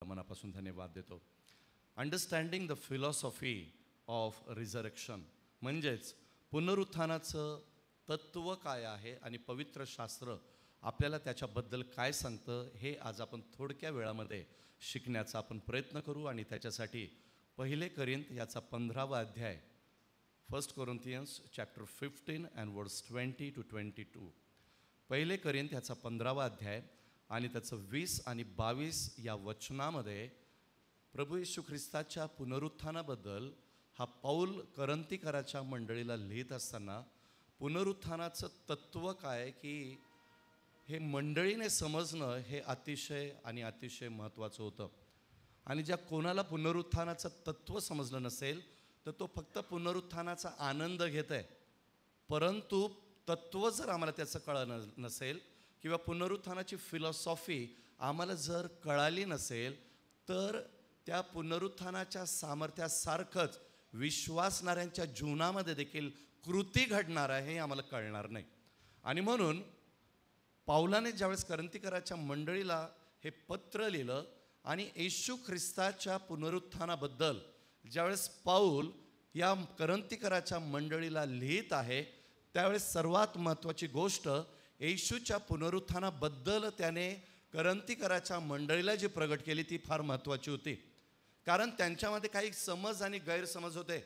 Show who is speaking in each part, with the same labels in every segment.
Speaker 1: मनापासून धन्यवाद देतो. अंडरस्टँडिंग द फिलॉसॉफी ऑफ रिझरेक्शन म्हणजेच पुनरुत्थानाचं तत्त्व काय आहे आणि पवित्र शास्त्र आपल्याला त्याच्याबद्दल काय सांगतं हे आज आपण थोडक्या वेळामध्ये शिकण्याचा आपण प्रयत्न करू. आणि त्याच्यासाठी पहिले कोरिंथ याचा 15वा अध्याय, 1 Corinthians chapter 15 and verse 20 to 22. पहिले कोरिंथ याचा 15वा अध्याय आणि त्याचं 20 आणि 22 या वचनामध्ये प्रभू येशू ख्रिस्ताच्या पुनरुत्थानाबद्दल हा पौल करंथीकराच्या मंडळीला लिहित असताना पुनरुत्थानाचं तत्त्व काय की हे मंडळीने समजणं हे अतिशय महत्त्वाचं होतं. आणि ज्या कोणाला पुनरुत्थानाचं तत्त्व समजलं नसेल तर तो फक्त पुनरुत्थानाचा आनंद घेत आहे, परंतु तत्त्व जर आम्हाला त्याचं कळलं नसेल किंवा पुनरुत्थानाची फिलॉसॉफी आम्हाला जर कळाली नसेल तर त्या पुनरुत्थानाच्या सामर्थ्यासारखंच विश्वासणाऱ्यांच्या जीवनामध्ये देखील कृती घडणार आहे हे आम्हाला कळणार नाही. आणि म्हणून पौलाने ज्यावेळेस करंथीकराच्या मंडळीला हे पत्र लिहिलं आणि येशू ख्रिस्ताच्या पुनरुत्थानाबद्दल ज्यावेळेस पौल या करंथीकराच्या मंडळीला लिहित आहे त्यावेळेस सर्वात महत्त्वाची गोष्ट येशूच्या पुनरुत्थानाबद्दल त्याने करंथीकराच्या मंडळीला जी प्रगट केली ती फार महत्त्वाची होती. कारण त्यांच्यामध्ये काही समज आणि गैरसमज होते.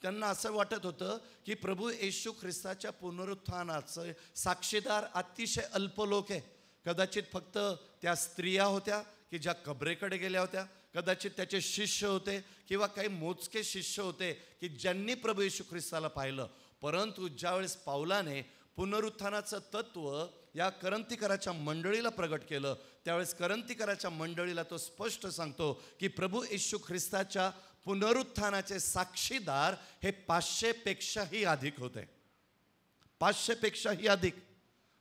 Speaker 1: त्यांना असं वाटत होतं की प्रभू येशू ख्रिस्ताच्या पुनरुत्थानाचे साक्षीदार अतिशय अल्प लोक आहे. कदाचित फक्त त्या स्त्रिया होत्या की ज्या कबरेकडे गेल्या होत्या, कदाचित त्याचे शिष्य होते किंवा काही मोजके शिष्य होते की ज्यांनी प्रभू येशू ख्रिस्ताला पाहिलं. परंतु ज्यावेळेस पौलाने पुनरुत्थानाचं तत्त्व या करंथीकराच्या मंडळीला प्रगट केलं त्यावेळेस करंथीकराच्या मंडळीला तो स्पष्ट सांगतो की प्रभू येशू ख्रिस्ताच्या पुनरुत्थानाचे साक्षीदार हे 500 पेक्षाही अधिक होते. 500 पेक्षाही अधिक.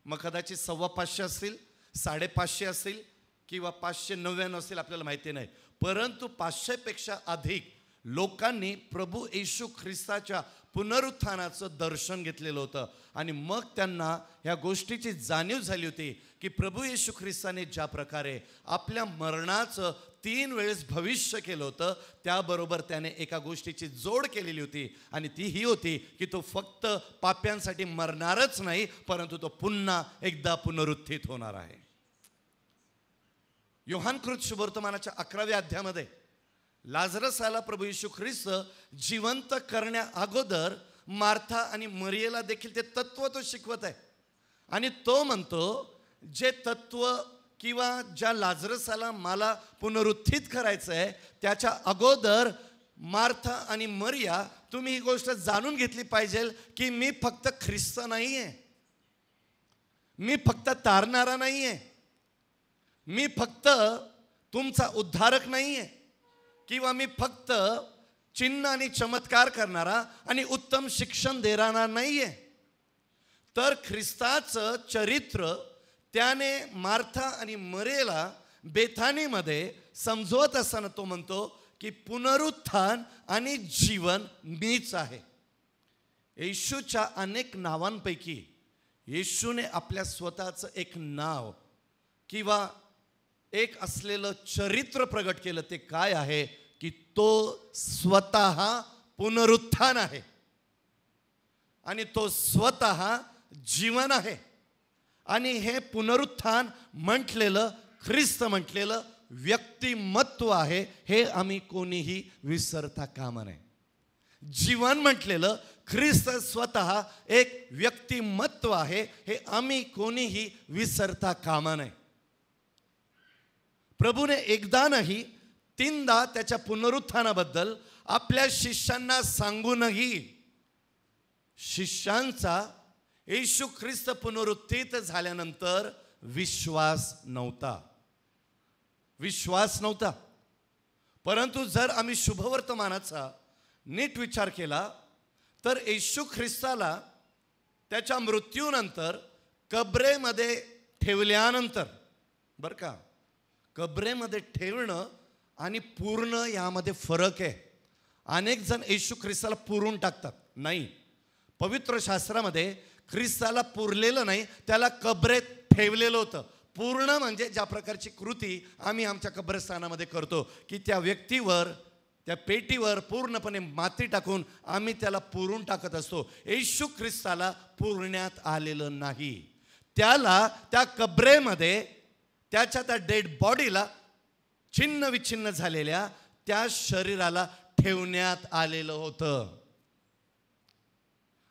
Speaker 1: मग कदाचित 525 असतील, 550 असतील किंवा 599 असतील, आपल्याला माहिती नाही. परंतु 500 पेक्षा अधिक लोकांनी प्रभू येशू ख्रिस्ताच्या पुनरुत्थानाचं दर्शन घेतलेलं होतं. आणि मग त्यांना ह्या गोष्टीची जाणीव झाली होती की प्रभू येशू ख्रिस्ताने ज्या प्रकारे आपल्या मरणाचं 3 वेळेस भविष्य केलं होतं त्याबरोबर त्याने एका गोष्टीची जोड केलेली होती आणि ती ही होती की तो फक्त पाप्यांसाठी मरणारच नाही परंतु तो पुन्हा एकदा पुनरुत्थित होणार आहे. योहानकृत शुभवर्तमानाच्या 11व्या अध्यायामध्ये लाजरसाला प्रभू येशू ख्रिस्त जिवंत करण्या अगोदर मार्था आणि मरियेला देखील ते तत्त्व तो शिकवत आहे. आणि तो म्हणतो जे तत्त्व किंवा ज्या लाजरसाला मला पुनरुत्थित करायचं आहे त्याच्या अगोदर मार्था आणि मरिया तुम्ही ही गोष्ट जाणून घेतली पाहिजे की मी फक्त ख्रिस्त नाही आहे, मी फक्त तारणारा नाही आहे, मी फक्त तुमचा उद्धारक नाही आहे किंवा मी फक्त चिन्ह आणि चमत्कार करणारा आणि उत्तम शिक्षण देणारा नाही आहे. तर ख्रिस्ताचं चरित्र त्याने मार्था आणि मरियेला बेथानीमध्ये समजवत असताना तो म्हणतो की पुनरुत्थान आणि जीवन मीच आहे. येशूच्या अनेक नावांपैकी येशूने आपल्या स्वतःचं एक नाव किंवा एक असलेलं चरित्र प्रगट केलं. ते काय आहे की तो स्वतः पुनरुत्थान आहे आणि तो स्वतः जीवन आहे. आणि हे पुनरुत्थान म्हटलेलं ख्रिस्त म्हटलेलं व्यक्तिमत्व आहे हे आम्ही कोणीही विसरता कामा नये. जीवन म्हटलेलं ख्रिस्त स्वतः एक व्यक्तिमत्व आहे हे आम्ही कोणीही विसरता कामा नये. प्रभूने एकदा नाही 3दा त्याच्या पुनरुत्थानाबद्दल आपल्या शिष्यांना सांगूनही शिष्यांचा येशू ख्रिस्त पुनरुत्थित झाल्यानंतर विश्वास नव्हता. परंतु जर आम्ही शुभवर्तमानाचा नीट विचार केला तर येशू ख्रिस्ताला त्याच्या मृत्यूनंतर कबरेमध्ये ठेवल्यानंतर, बरं का, कबरेमध्ये ठेवणं आणि पूर्ण यामध्ये फरक आहे. अनेक जण येशू ख्रिस्ताला पुरून टाकतात. नाही, पवित्र शास्त्रामध्ये ख्रिस्ताला पुरलेलं नाही, त्याला कबरेत ठेवलेलं होतं. पूर्ण म्हणजे ज्या प्रकारची कृती आम्ही आमच्या कब्रस्थानामध्ये करतो की त्या व्यक्तीवर, त्या पेटीवर पूर्णपणे माती टाकून आम्ही त्याला पुरून टाकत असतो. येशू ख्रिस्ताला पुरण्यात आलेलं नाही. त्याला त्या कब्रेमध्ये त्याच्या त्या डेड बॉडीला छिन्न विच्छिन्न झालेल्या त्या शरीराला ठेवण्यात आलेलं होतं.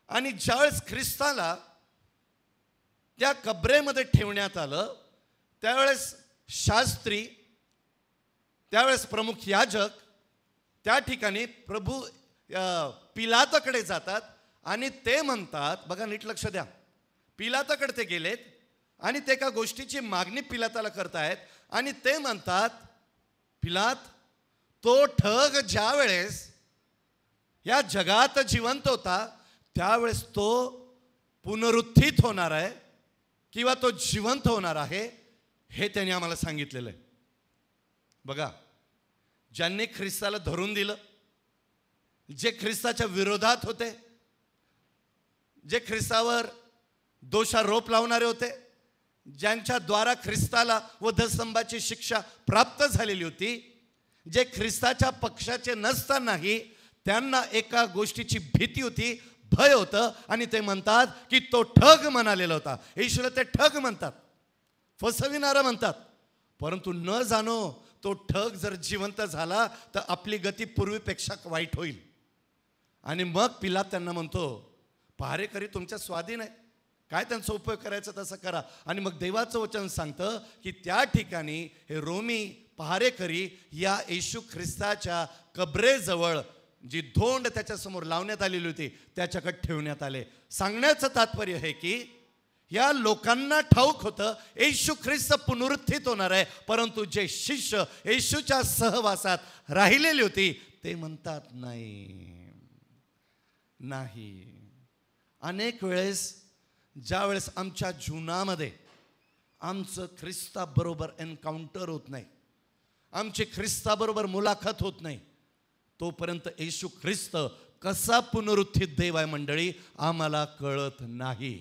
Speaker 1: आणि ज्यावेळेस ख्रिस्ताला त्या कब्रेमध्ये ठेवण्यात आलं त्यावेळेस शास्त्री, त्यावेळेस प्रमुख याजक त्या ठिकाणी प्रभू पिलाताकडे जातात आणि ते म्हणतात, बघा नीट लक्ष द्या, पिलाताकडे ते गेलेत आणि ते एका गोष्टीची मागणी पिलाताला करतायत आणि ते म्हणतात, पिलात, तो ठग ज्या वेळेस या जगात जिवंत होता त्यावेळेस तो पुनरुत्थित होणार आहे किंवा तो जिवंत होणार आहे हे त्यांनी आम्हाला सांगितलेलं आहे. बघा, ज्यांनी ख्रिस्ताला धरून दिलं, जे ख्रिस्ताच्या विरोधात होते, जे ख्रिस्तावर दोषारोप लावणारे होते, ज्यांच्या द्वारा ख्रिस्ताला वधस्तंभाची शिक्षा प्राप्त झालेली होती, जे ख्रिस्ताच्या पक्षाचे नसतानाही त्यांना एका गोष्टीची भीती होती, भय होतं आणि ते म्हणतात की तो ठग म्हणालेला होता. येशूला ते ठग म्हणतात, फसविणारा म्हणतात. परंतु न जाणो तो ठग जर जिवंत झाला तर आपली गती पूर्वीपेक्षा वाईट होईल. आणि मग पिलात त्यांना म्हणतो, पहारेकरी तुमच्या स्वाधीन आहे, काय त्यांचा उपयोग करायचा तसं करा. आणि मग देवाचं वचन सांगतं की त्या ठिकाणी हे रोमी पहारेकरी या येशू ख्रिस्ताच्या कबरेजवळ जी धोंड त्याच्यासमोर लावण्यात आलेली होती त्याच्याकडे ठेवण्यात आले. सांगण्याचं तात्पर्य आहे की या लोकांना ठाऊक होतं येशू ख्रिस्त पुनरुत्थित होणार आहे, परंतु जे शिष्य येशूच्या सहवासात राहिलेली होती ते म्हणतात नाही. अनेक वेळेस ज्या वेळेस आमच्या जीवनामध्ये आमचं ख्रिस्ताबरोबर एन्काउंटर होत नाही, आमची ख्रिस्ताबरोबर मुलाखत होत नाही, तोपर्यंत येशू ख्रिस्त कसा पुनरुत्थित देव आहे मंडळी आम्हाला कळत नाही,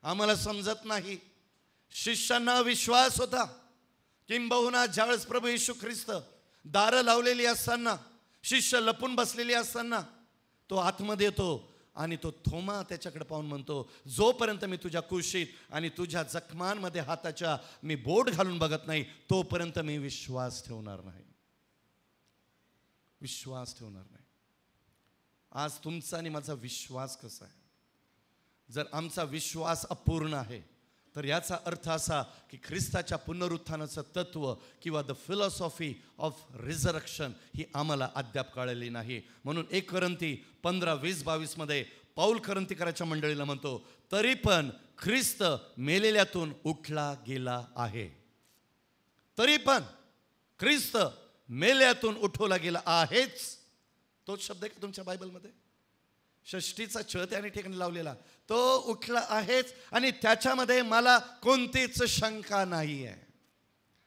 Speaker 1: आम्हाला समजत नाही. शिष्यांना विश्वास होता, किंबहुना ज्यावेळेस प्रभू येशू ख्रिस्त दारं लावलेली असताना, शिष्य लपून बसलेली असताना तो आतमध्ये येतो आणि तो थोमा त्याच्याकडे पाहून म्हणतो, जोपर्यंत मी तुझ्या कुशीत आणि तुझ्या जखमांमध्ये हाताच्या मी बोट घालून बघत नाही तोपर्यंत मी विश्वास ठेवणार नाही. विश्वास ठेवणार नाही. आज तुमचा आणि माझा विश्वास कसा आहे? जर आमचा विश्वास अपूर्ण आहे तर याचा अर्थ असा की ख्रिस्ताच्या पुनरुत्थानाचं तत्व किंवा द फिलॉसॉफी ऑफ रिझरक्शन ही आम्हाला अद्याप कळलेली नाही. म्हणून 1 कोरिंथी 15:20-22 मध्ये पाऊल कोरिंथीकराच्या मंडळीला म्हणतो, तरी पण ख्रिस्त मेलेल्यातून उठला गेला आहे. तरी पण ख्रिस्त मेल्यातून उठवला गेला आहेच. तोच शब्द आहे का तुमच्या बायबलमध्ये? षष्टीचा छ त्याने ठिकाणी लावलेला, तो उठला आहेच आणि त्याच्यामध्ये मला कोणतीच शंका नाही आहे.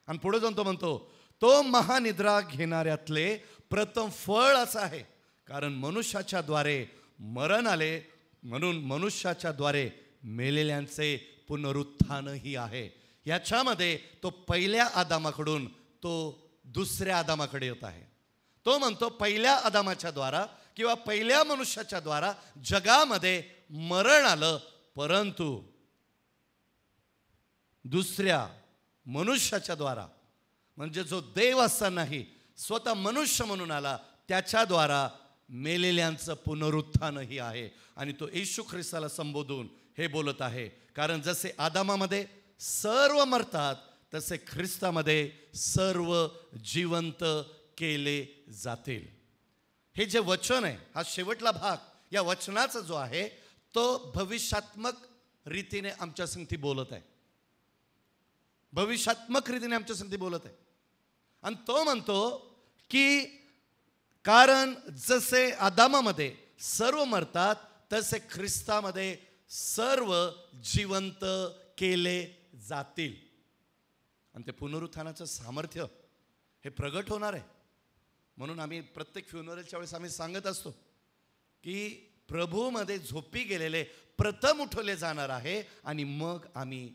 Speaker 1: आणि पुढे जाऊन तो म्हणतो, तो महानिद्रा घेणाऱ्यातले प्रथम फळ असं आहे, कारण मनुष्याच्या द्वारे मरण आले म्हणून मनुष्याच्या द्वारे मेलेल्यांचे पुनरुत्थानही आहे. याच्यामध्ये तो पहिल्या आदामाकडून तो दुसऱ्या आदामाकडे येत आहे. तो म्हणतो पहिल्या आदामाच्या द्वारा किंवा पहिल्या मनुष्याच्या द्वारा जगामध्ये मरण आलं, परंतु दुसऱ्या मनुष्याच्या द्वारा म्हणजे जो देव असतानाही स्वतः मनुष्य म्हणून आला त्याच्याद्वारा मेलेल्यांचं पुनरुत्थानही आहे. आणि तो येशू ख्रिस्ताला संबोधून हे बोलत आहे, कारण जसे आदामामध्ये सर्व मरतात तसे ख्रिस्तामध्ये सर्व जिवंत केले जातील. हे जे वचन आहे, हा शेवटला भाग, या वचनाचा जो आहे तो भविष्यात्मक रीतीने आमच्या संगती बोलत आहे. भविष्यात्मक रीतीने आमच्या संगती बोलत आहे. आणि तो म्हणतो की कारण जसे आदामामध्ये सर्व मरतात तसे ख्रिस्तामध्ये सर्व जिवंत केले जातील. आणि ते पुनरुत्थानाचं सामर्थ्य हे प्रगट होणार आहे. म्हणून आम्ही प्रत्येक फ्युनरलच्या वेळेस आम्ही सांगत असतो की प्रभूमध्ये झोपी गेलेले प्रथम उठवले जाणार आहे आणि मग आम्ही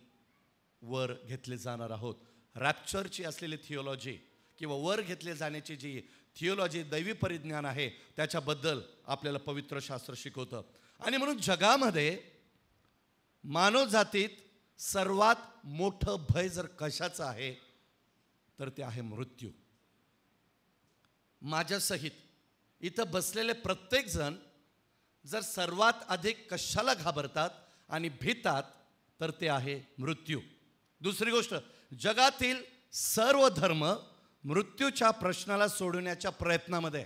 Speaker 1: वर घेतले जाणार आहोत. रॅप्चरची असलेली थिओलॉजी किंवा वर घेतले जाण्याची जी थिओलॉजी, दैवी परिज्ञान आहे, त्याच्याबद्दल आपल्याला पवित्र शास्त्र शिकवतं. आणि म्हणून जगामध्ये मानवजातीत सर्वात मोठं भय जर कशाचं आहे तर ते आहे मृत्यू. माझ्यासहित इथं बसलेले प्रत्येक जण जर सर्वात अधिक कशाला घाबरतात आणि भीतात तर ते आहे मृत्यू. दुसरी गोष्ट, जगातील सर्व धर्म मृत्यूच्या प्रश्नाला सोडवण्याच्या प्रयत्नामध्ये,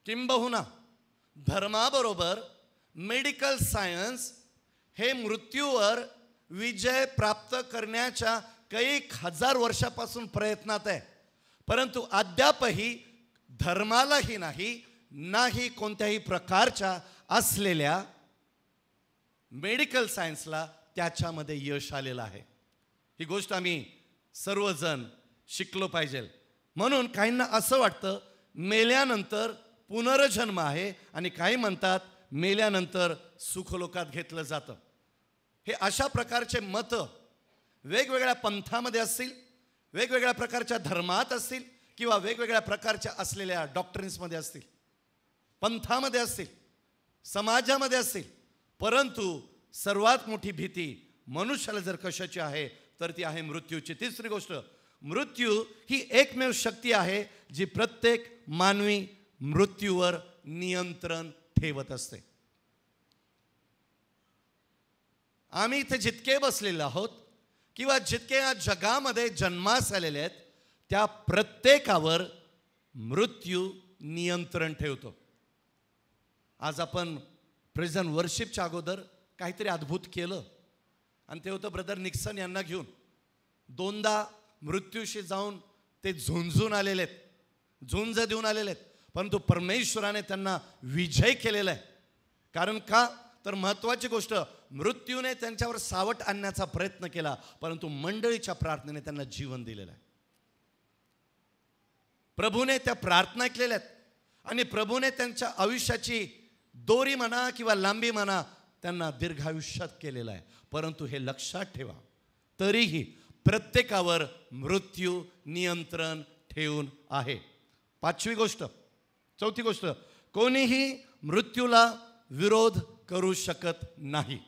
Speaker 1: किंबहुना धर्माबरोबर मेडिकल सायन्स हे मृत्यूवर विजय प्राप्त करण्याच्या कैक हजार वर्षापासून प्रयत्नात आहे. परंतु अद्यापही धर्मालाही नाही कोणत्याही प्रकारच्या असलेल्या मेडिकल सायन्सला त्याच्यामध्ये यश आलेलं आहे. ही गोष्ट आम्ही सर्वजण शिकलो पाहिजे. म्हणून काहींना असं वाटतं मेल्यानंतर पुनर्जन्म आहे आणि काही म्हणतात मेल्यानंतर सुखलोकात घेतलं जातं. हे अशा प्रकारचे मतं वेगवेगळ्या पंथामध्ये असतील, वेगवेगळ्या प्रकारच्या धर्मात असतील किंवा वेगवेगळ्या प्रकारच्या असलेल्या डॉक्ट्रिन्समध्ये असतील, पंथामध्ये असतील, समाजामध्ये असतील, परंतु सर्वात मोठी भीती मनुष्याला जर कशाची आहे तर ती आहे मृत्यूची. तिसरी गोष्ट, मृत्यू ही एकमेव शक्ती आहे जी प्रत्येक मानवी मृत्यूवर नियंत्रण ठेवत असते. आम्ही इथे जितके बसलेले आहोत किंवा जितके या जगामध्ये जन्मास आलेले आहेत त्या प्रत्येकावर मृत्यू नियंत्रण ठेवतो. आज आपण प्रेझेंट वर्शिपच्या अगोदर काहीतरी अद्भुत केलं आणि ते होतं ब्रदर निक्सन यांना घेऊन. दोनदा मृत्यूशी जाऊन ते झुंजून आलेले आहेत, झुंज देऊन आलेले आहेत, परंतु परमेश्वराने त्यांना विजय केलेला आहे. कारण का तर महत्त्वाची गोष्ट, मृत्यूने त्यांच्यावर सावट आणण्याचा प्रयत्न केला परंतु मंडळीच्या प्रार्थनेने त्यांना जीवन दिलेलं आहे. प्रभूने त्या प्रार्थना केलेल्या आहेत आणि प्रभूने त्यांच्या आयुष्याची दोरी म्हणा किंवा लांबी म्हणा त्यांना दीर्घायुष्यात केलेलं आहे. परंतु हे लक्षात ठेवा, तरीही प्रत्येकावर मृत्यू नियंत्रण ठेवून आहे. चौथी गोष्ट, कोणीही मृत्यूला विरोध करू शकत नाही.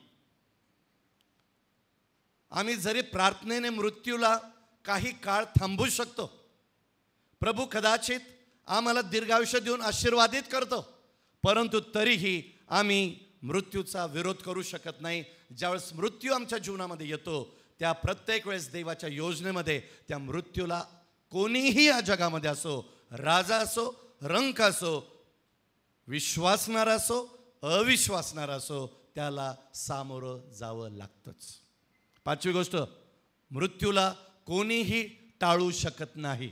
Speaker 1: आम्ही जरी प्रार्थनेने मृत्यूला काही काळ थांबवू शकतो, प्रभू कदाचित आम्हाला दीर्घायुष्य देऊन आशीर्वादित करतो, परंतु तरीही आम्ही मृत्यूचा विरोध करू शकत नाही. ज्यावेळेस मृत्यू आमच्या जीवनामध्ये येतो त्या प्रत्येक वेळेस देवाच्या योजनेमध्ये त्या मृत्यूला कोणीही या जगामध्ये असो, राजा असो, रंक असो, विश्वासणारा असो, अविश्वासणारा असो, त्याला सामोरं जावं लागतंच. पाचवी गोष्ट, मृत्यूला कोणीही टाळू शकत नाही.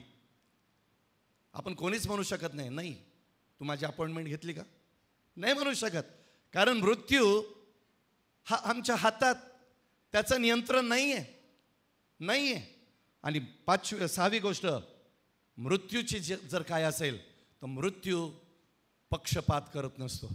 Speaker 1: आपण कोणीच म्हणू शकत नाही तू माझी अपॉइंटमेंट घेतली का, नाही म्हणू शकत. कारण मृत्यू हा आमच्या हातात, त्याचं नियंत्रण नाही आहे. आणि सहावी गोष्ट, मृत्यूची जर काय असेल तर मृत्यू पक्षपात करत नसतो.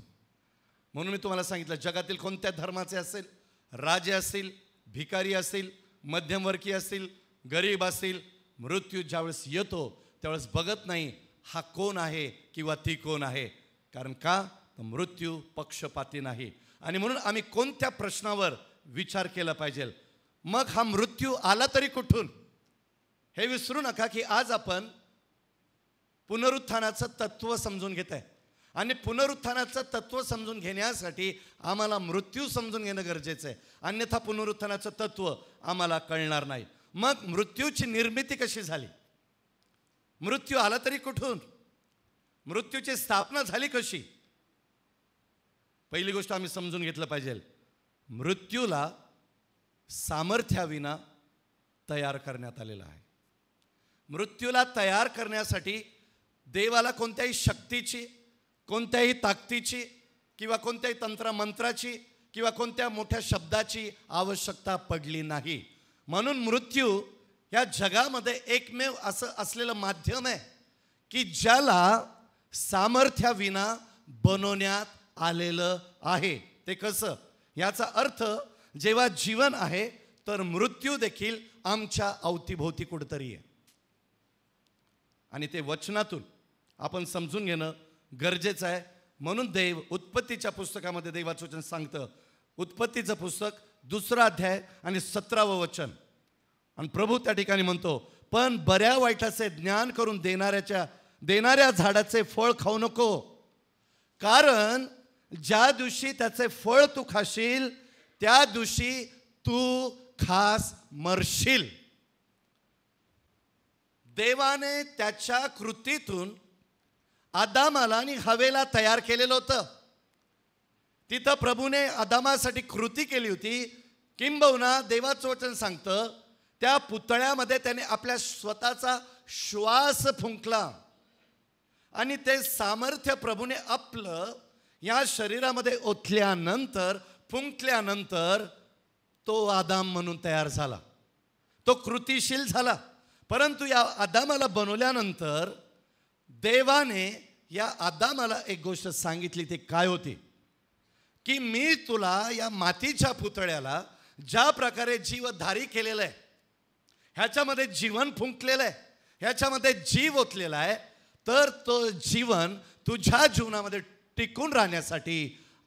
Speaker 1: म्हणून मी तुम्हाला सांगितलं, जगातील कोणत्या धर्माचे असेल, राजे असतील, भिकारी असतील, मध्यमवर्गीय असतील, गरीब असतील, मृत्यू ज्यावेळेस येतो त्यावेळेस बघत नाही हा कोण आहे किंवा ती कोण आहे. कारण का, मृत्यू पक्षपाती नाही. आणि म्हणून आम्ही कोणत्या प्रश्नावर विचार केला पाहिजे. मग हा मृत्यू आला तरी कुठून, हे विसरू नका की आज आपण पुनरुत्थानाचं तत्व समजून घेत आहे. आणि पुनरुत्थानाचं तत्व समजून घेण्यासाठी आम्हाला मृत्यू समजून घेणं गरजेचं आहे, अन्यथा पुनरुत्थानाचं तत्व आम्हाला कळणार नाही. मग मृत्यूची निर्मिती कशी झाली, मृत्यू आला तरी कुठून, मृत्यूची स्थापना झाली कशी. पहिली गोष्ट आम्ही समजून घेतलं पाहिजे, मृत्यूला सामर्थ्याविना तयार करण्यात आलेला आहे. मृत्यूला तयार करण्यासाठी देवाला कोणत्याही शक्तीची, कोणत्याही ताकदीची किंवा कोणत्याही तंत्रमंत्राची किंवा कोणत्या मोठ्या शब्दाची आवश्यकता पडली नाही. म्हणून मृत्यू या जगामध्ये एकमेव असं असलेलं माध्यम आहे की ज्याला सामर्थ्याविना बनवण्यात आलेलं आहे. ते कसं, याचा अर्थ जेव्हा जीवन आहे तर मृत्यू देखील आमच्या अवतीभोवती कुठेतरी आहे. आणि ते वचनातून आपण समजून घेणं गरजेचं आहे. म्हणून देव उत्पत्तीच्या पुस्तकामध्ये देवाचं वचन सांगतं, उत्पत्तीचं पुस्तक 2 अध्याय आणि 17वं वचन. आणि प्रभू त्या ठिकाणी म्हणतो, पण बऱ्या वाईटाचे ज्ञान करून देणाऱ्या झाडाचे फळ खाऊ नको, कारण ज्या दिवशी त्याचे फळ तू खाशील त्या दिवशी तू खास मरशील. देवाने त्याच्या कृतीतून आदामाला आणि हवेला तयार केलेलं होतं. तिथं प्रभूने आदामासाठी कृती केली होती. किंबहुना देवाचं वचन सांगतं, त्या पुतळ्यामध्ये त्याने आपल्या स्वतःचा श्वास फुंकला आणि ते सामर्थ्य प्रभूने आपलं या शरीरामध्ये ओतल्यानंतर, फुंकल्यानंतर तो आदाम म्हणून तयार झाला, तो कृतिशील झाला. परंतु या आदामाला बनवल्यानंतर देवाने या आदामाला एक गोष्ट सांगितली. ते काय होती? की मी तुला या मातीच्या पुतळ्याला ज्या प्रकारे जीवधारी केलेलं आहे, ह्याच्यामध्ये जीवन फुंकलेलं आहे, ह्याच्यामध्ये जीव ओतलेला आहे, तर तो जीवन तुझ्या जीवनामध्ये टिकून राहण्यासाठी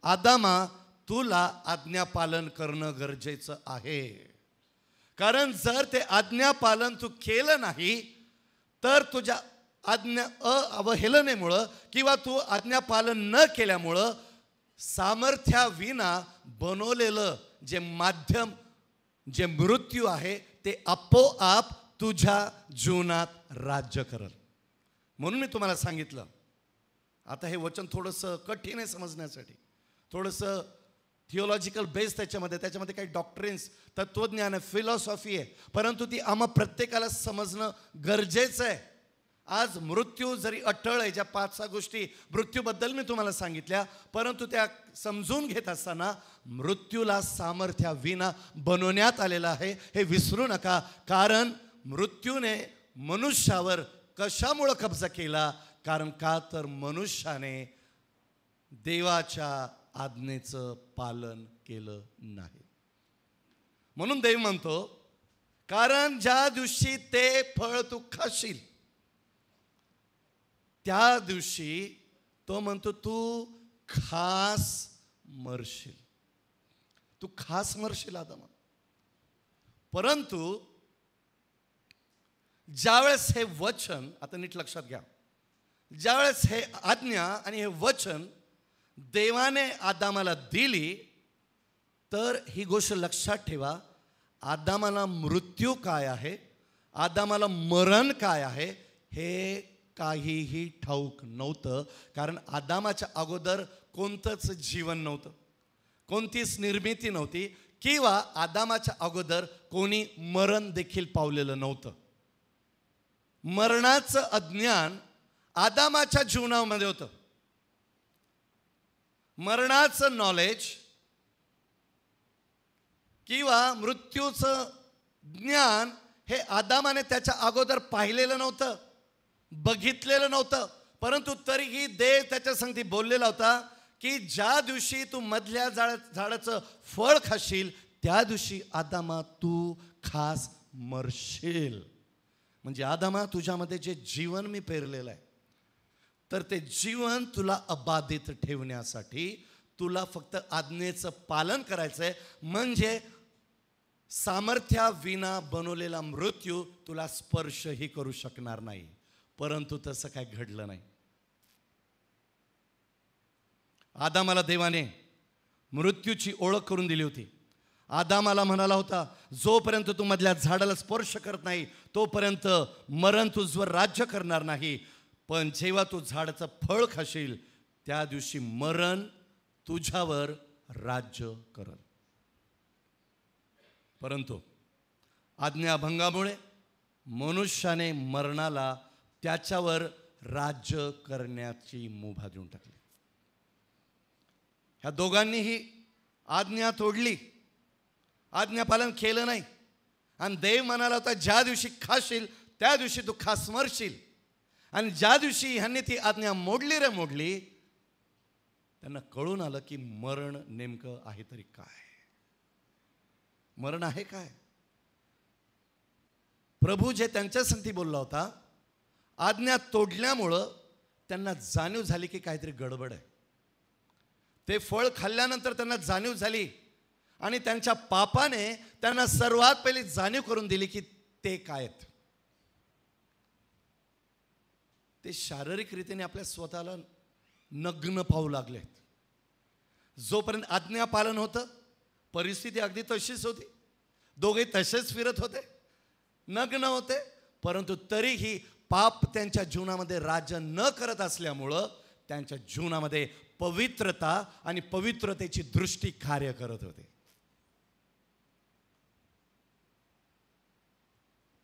Speaker 1: आदामा तुला आज्ञापालन करणं गरजेचं आहे. कारण जर ते आज्ञापालन तू केलं नाही तर तुझ्या अवहेलनेमुळं किंवा तू आज्ञापालन न केल्यामुळं सामर्थ्याविना बनवलेलं जे माध्यम, जे मृत्यू आहे, ते आपोआप तुझ्या जीवनात राज्य करल. म्हणून मी तुम्हाला सांगितलं, आता हे वचन थोडंसं कठीण आहे समजण्यासाठी, थोडंसं थिओलॉजिकल बेस त्याच्यामध्ये काही डॉक्ट्रिन्स, तत्वज्ञान आहे, फिलॉसॉफी आहे, परंतु ती आम्हा प्रत्येकाला समजणं गरजेचं आहे. आज मृत्यू जरी अटळ आहे, ज्या 5-6 गोष्टी मृत्यूबद्दल मी तुम्हाला सांगितल्या, परंतु त्या समजून घेत असताना मृत्यूला सामर्थ्याविना बनवण्यात आलेलं आहे हे विसरू नका. कारण मृत्यूने मनुष्यावर कशामुळं कब्जा केला? कारण का तर मनुष्याने देवाच्या आज्ञेचं पालन केलं नाही. म्हणून देव म्हणतो, कारण ज्या दिवशी ते फळ तू खाशील त्या दिवशी तो म्हणतो तू खास मरशील. तू खास मरशील आदामा. परंतु ज्यावेळेस हे वचन, आता नीट लक्षात घ्या, ज्यावेळेस हे आज्ञा आणि हे वचन देवाने आदामाला दिली, तर ही गोष्ट लक्षात ठेवा, आदामाला मृत्यू काय आहे, आदामाला मरण काय आहे हे काहीही ठाऊक नव्हतं. कारण आदामाच्या अगोदर कोणतंच जीवन नव्हतं, कोणतीच निर्मिती नव्हती, किंवा आदामाच्या अगोदर कोणी मरण देखील पावलेलं नव्हतं. मरणाचं अज्ञान आदामाच्या जीवनामध्ये होतं. मरणाचं नॉलेज किंवा मृत्यूचं ज्ञान हे आदामाने त्याच्या अगोदर पाहिलेलं नव्हतं, बघितलेलं नव्हतं. परंतु तरीही देव त्याच्या संगती बोललेला होता की ज्या दिवशी तू मधल्या झाडाचं फळ खाशील त्या दिवशी आदामा तू खास मरशील. म्हणजे आदामा, तुझ्यामध्ये जे जीवन मी पेरलेलं आहे, तर ते जीवन तुला अबाधित ठेवण्यासाठी तुला फक्त आज्ञेचं पालन करायचं आहे. म्हणजे सामर्थ्याविना बनवलेला मृत्यू तुला स्पर्शही करू शकणार नाही. परंतु तसं काय घडलं नाही. आदामाला देवाने मृत्यूची ओळख करून दिली होती. आदामाला म्हणाला होता, जोपर्यंत तू मधल्या झाडाला स्पर्श करत नाही तोपर्यंत मरण तुझवर राज्य करणार नाही, पण जेव्हा तू झाडाचं फळ खाशील त्या दिवशी मरण तुझ्यावर राज्य करल. परंतु आज्ञाभंगामुळे मनुष्याने मरणाला त्याच्यावर राज्य करण्याची मुभा देऊन टाकली. ह्या दोघांनीही आज्ञा तोडली, आज्ञापालन केलं नाही. आणि देव म्हणाला होता, ज्या दिवशी खाशील त्या दिवशी तू खास मरशील. आणि ज्या दिवशी ह्यांनी ती आज्ञा मोडली, त्यांना कळून आलं की मरण नेमकं आहे तरी काय, मरण आहे काय. प्रभू जे त्यांच्यासाठी बोलला होता, आज्ञा तोडल्यामुळं त्यांना जाणीव झाली की काहीतरी गडबड आहे. ते फळ खाल्ल्यानंतर त्यांना जाणीव झाली आणि त्यांच्या पापाने त्यांना सर्वात पहिली जाणीव करून दिली की ते काय आहेत. ते शारीरिक रीतीने आपल्या स्वतःला नग्न पाहू लागलेत. जोपर्यंत आज्ञा पालन होतं, परिस्थिती अगदी तशीच होती, दोघे तसेच फिरत होते, नग्न होते, परंतु तरीही पाप त्यांच्या जीवनामध्ये राज्य न करत असल्यामुळं त्यांच्या जीवनामध्ये पवित्रता आणि पवित्रतेची दृष्टी कार्य करत होते.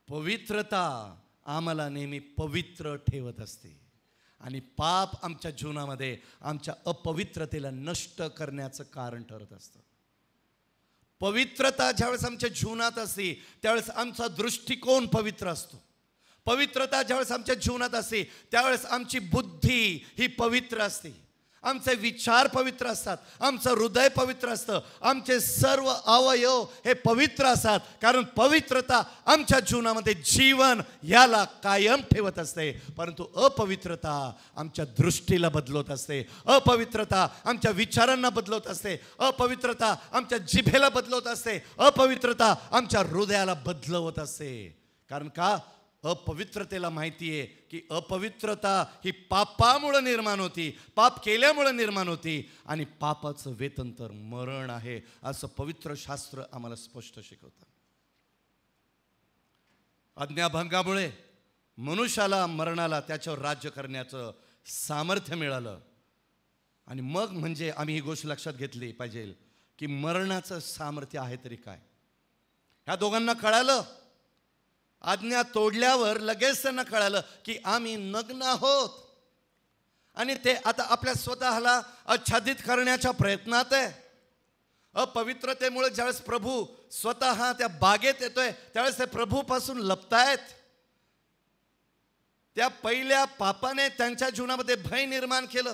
Speaker 1: पवित्रता आम्हाला नेहमी पवित्र ठेवत असते आणि पाप आमच्या जीवनामध्ये आमच्या अपवित्रतेला नष्ट करण्याचं कारण ठरत असतं. पवित्रता ज्यावेळेस आमच्या जीवनात असते त्यावेळेस आमचा दृष्टिकोन पवित्र असतो. पवित्रता ज्यावेळेस आमच्या जीवनात असते त्यावेळेस आमची बुद्धी ही पवित्र असते, आमचे विचार पवित्र असतात, आमचं हृदय पवित्र असतं, आमचे सर्व अवयव हे पवित्र असतात. कारण पवित्रता आमच्या जीवनामध्ये जीवन याला कायम ठेवत असते. परंतु अपवित्रता आमच्या दृष्टीला बदलत असते, अपवित्रता आमच्या विचारांना बदलत असते, अपवित्रता आमच्या जिभेला बदलत असते, अपवित्रता आमच्या हृदयाला बदलवत असते. कारण का? अपवित्रतेला माहिती आहे की अपवित्रता ही पापामुळे निर्माण होती, पाप केल्यामुळे निर्माण होती आणि पापाचं वेतन तर मरण आहे, असं पवित्र शास्त्र आम्हाला स्पष्ट शिकवतं. आज्ञाभंगामुळे मनुष्याला, मरणाला त्याच्यावर राज्य करण्याचं सामर्थ्य मिळालं. आणि मग म्हणजे आम्ही ही गोष्ट लक्षात घेतली पाहिजे की मरणाचं सामर्थ्य आहे तरी काय. ह्या दोघांना कळालं, आज्ञा तोडल्यावर लगेच त्यांना कळालं की आम्ही नग्न आहोत आणि ते आता आपल्या स्वतःला आच्छादित करण्याच्या प्रयत्नात आहे. अपवित्रतेमुळे ज्यावेळेस प्रभू स्वतः त्या बागेत येतोय त्यावेळेस ते प्रभूपासून लपतायत. त्या पहिल्या पापाने त्यांच्या जीवनामध्ये भय निर्माण केलं,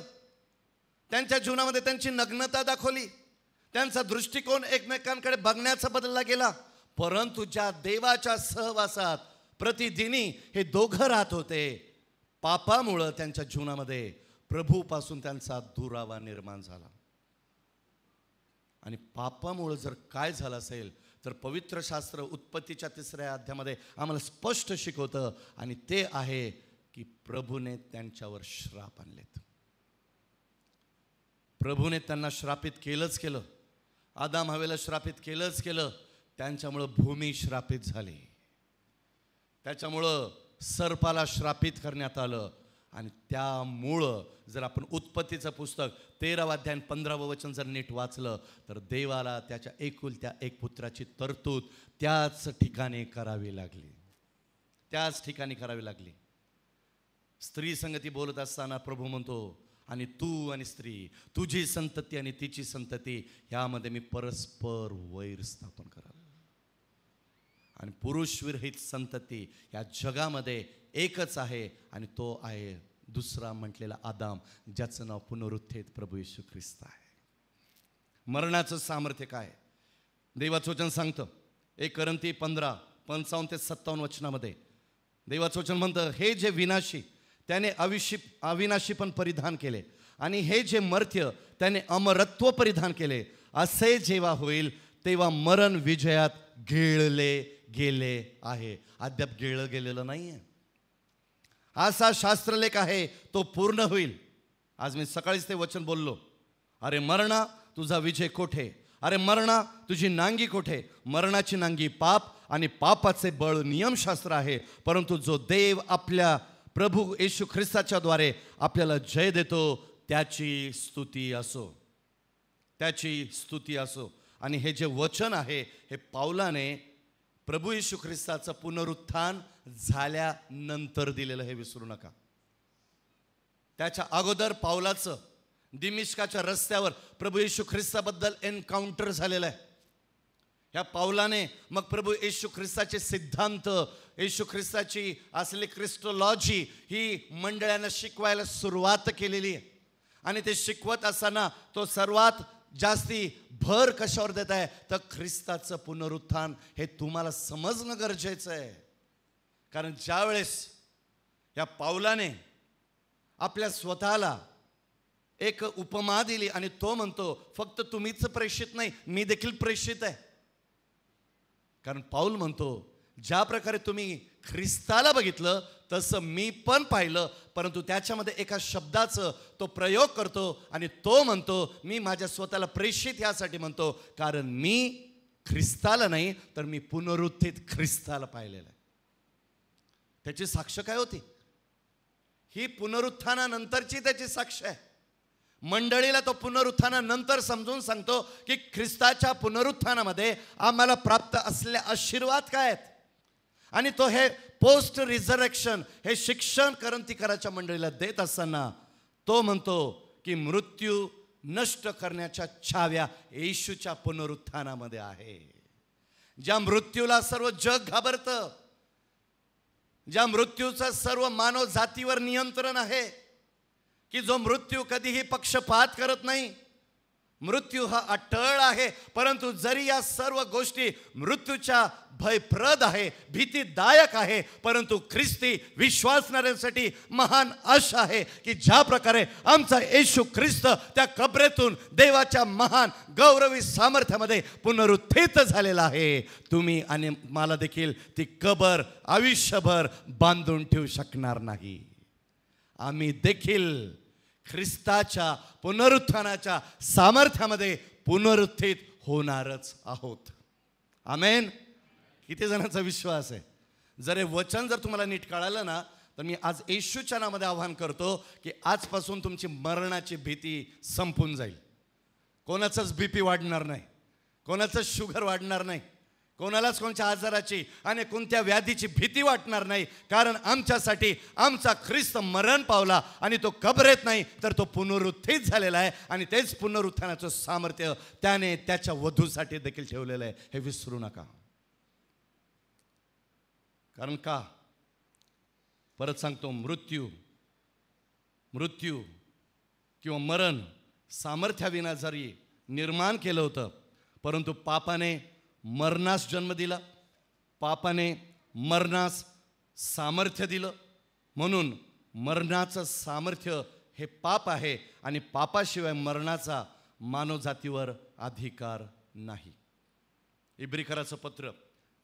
Speaker 1: त्यांच्या जीवनामध्ये त्यांची नग्नता दाखवली, त्यांचा दृष्टिकोन एकमेकांकडे बघण्याचा बदलला गेला. परंतु ज्या देवाच्या सहवासात प्रतिदिनी हे दोघं राहत होते, पापामुळं त्यांच्या जीवनामध्ये प्रभूपासून त्यांचा दुरावा निर्माण झाला. आणि पापामुळं जर काय झालं असेल तर पवित्र शास्त्र उत्पत्तीच्या 3ऱ्या अध्यायामध्ये आम्हाला स्पष्ट शिकवतं आणि ते आहे की प्रभूने त्यांच्यावर श्राप आणलेत. प्रभूने त्यांना श्रापित केलंच केलं, आदाम हवेला श्रापित केलंच केलं. त्यांच्यामुळं भूमी श्रापित झाली, त्याच्यामुळं सर्पाला श्रापित करण्यात आलं. आणि त्यामुळं जर आपण उत्पत्तीचं पुस्तक 13वा अध्याय 15वं वचन जर नीट वाचलं तर देवाला त्याच्या एकुलत्या एक पुत्राची तरतूद त्याच ठिकाणी करावी लागली, त्याच ठिकाणी करावी लागली. स्त्री संगती बोलत असताना प्रभू म्हणतो, आणि तू आणि स्त्री, तुझी संतती आणि तिची संतती ह्यामध्ये मी परस्पर वैर स्थापन कराल. आणि पुरुष विरहित संतती या जगामध्ये एकच आहे आणि तो आहे दुसरा म्हटलेला आदाम, ज्याचं नाव पुनरुत्थित प्रभू येशू ख्रिस्त आहे. मरणाचं सामर्थ्य काय? देवाचं वचन सांगतं 1 कोरिंथी 15:55-57 वचनामध्ये देवाचं वचन म्हणतं, हे जे विनाशी त्याने अविनाशी पण परिधान केले आणि हे जे मर्त्य त्याने अमरत्व परिधान केले. असे जेव्हा होईल तेव्हा मरण विजयात गिळले गेले आहे. अद्याप गिळलं गेलेलं नाही आहे. असा शास्त्रलेख आहे तो पूर्ण होईल. आज मी सकाळीच ते वचन बोललो, अरे मरणा तुझा विजय कोठे, अरे मरणा तुझी नांगी कोठे. मरणाची नांगी पाप आणि पापाचे बळ नियमशास्त्र आहे. परंतु जो देव आपल्या प्रभू येशू ख्रिस्ताच्या द्वारे आपल्याला जय देतो त्याची स्तुती असो, त्याची स्तुती असो. आणि हे जे वचन आहे हे पाऊलाने प्रभू येशू ख्रिस्ताचं पुनरुत्थान झाल्यानंतर दिलेलं हे विसरू नका. त्याच्या अगोदर पाऊलाचं दिमिश्काच्या रस्त्यावर प्रभू येशू ख्रिस्ताबद्दल एन्काउंटर झालेलं आहे. ह्या पाऊलाने मग प्रभू येशू ख्रिस्ताचे सिद्धांत, येशू ख्रिस्ताची असलेली क्रिस्टोलॉजी ही मंडळांना शिकवायला सुरुवात केलेली आहे. आणि ते शिकवत असताना तो सर्वात जास्ती भर कशावर देत आहे तर ख्रिस्ताचं पुनरुत्थान हे तुम्हाला समजणं गरजेचं आहे. कारण ज्या वेळेस या पाऊलाने आपल्या स्वतःला एक उपमा दिली आणि तो म्हणतो फक्त तुम्हीच प्रेषित नाही, मी देखील प्रेषित आहे. कारण पाऊल म्हणतो ज्या प्रकारे तुम्ही ख्रिस्ताला बघितलं तसं मी पण पाहिलं, परंतु त्याच्यामध्ये एका शब्दाचं तो प्रयोग करतो आणि तो म्हणतो मी माझ्या स्वतःला प्रेषित यासाठी म्हणतो कारण मी ख्रिस्ताला नाही तर मी पुनरुत्थित ख्रिस्ताला पाहिलेलं आहे. त्याची साक्ष काय होती? ही पुनरुत्थानानंतरची त्याची साक्ष आहे. मंडळीला तो पुनरुत्थानानंतर समजून सांगतो की ख्रिस्ताच्या पुनरुत्थानामध्ये आम्हाला प्राप्त असलेले आशीर्वाद काय आहेत. आणि तो हे पोस्ट रिझरेक्शन हे शिक्षण करंतीकराच्या मंडळीला देत असताना तो म्हणतो की मृत्यू नष्ट करण्याच्या छाव्या येशूच्या पुनरुत्थानामध्ये आहे. ज्या मृत्यूला सर्व जग घाबरतं, ज्या मृत्यूचं सर्व मानव जातीवर नियंत्रण आहे, की जो मृत्यू कधीही पक्षपात करत नाही, मृत्यू हा अटळ आहे. परंतु जरी या सर्व गोष्टी मृत्यूच्या भयप्रद आहे, भीतीदायक आहे, परंतु ख्रिस्ती विश्वासणाऱ्यांसाठी महान आशा आहे की ज्या प्रकारे आमचा येशू ख्रिस्त त्या कबरेतून देवाच्या महान गौरवी सामर्थ्यामध्ये पुनरुत्थित झालेला आहे, तुम्ही आणि मला देखील ती कबर आयुष्यभर बांधून ठेवू शकणार नाही. आम्ही देखील ख्रिस्ताच्या पुनरुत्थानाच्या सामर्थ्यामध्ये पुनरुत्थित होणारच आहोत. आमेन. किती जणांचा विश्वास आहे? जर हे वचन जर तुम्हाला नीट कळालं ना तर मी आज येशूच्या नावामध्ये आवाहन करतो की आजपासून तुमची मरणाची भीती संपून जाईल. कोणाचंच बीपी वाढणार नाही, कोणाचंच शुगर वाढणार नाही, कोणालाच कोणत्या आजाराची आणि कोणत्या व्याधीची भीती वाटणार नाही. कारण आमच्यासाठी आमचा ख्रिस्त मरण पावला आणि तो कबरेत नाही तर तो पुनरुत्थित झालेला आहे. आणि तेच पुनरुत्थानाचं सामर्थ्य त्याने त्याच्या वधूसाठी देखील ठेवलेलं आहे, हे विसरू नका. कारण का? परत सांगतो, मृत्यू किंवा मरण सामर्थ्याविना जरी निर्माण केलं होतं, परंतु पापाने मरणास जन्म दिला, पापाने मरणास सामर्थ्य दिलं. म्हणून मरणाचं सामर्थ्य हे पाप आहे आणि पापाशिवाय मरणाचा मानवजातीवर अधिकार नाही. इब्रिकराचं पत्र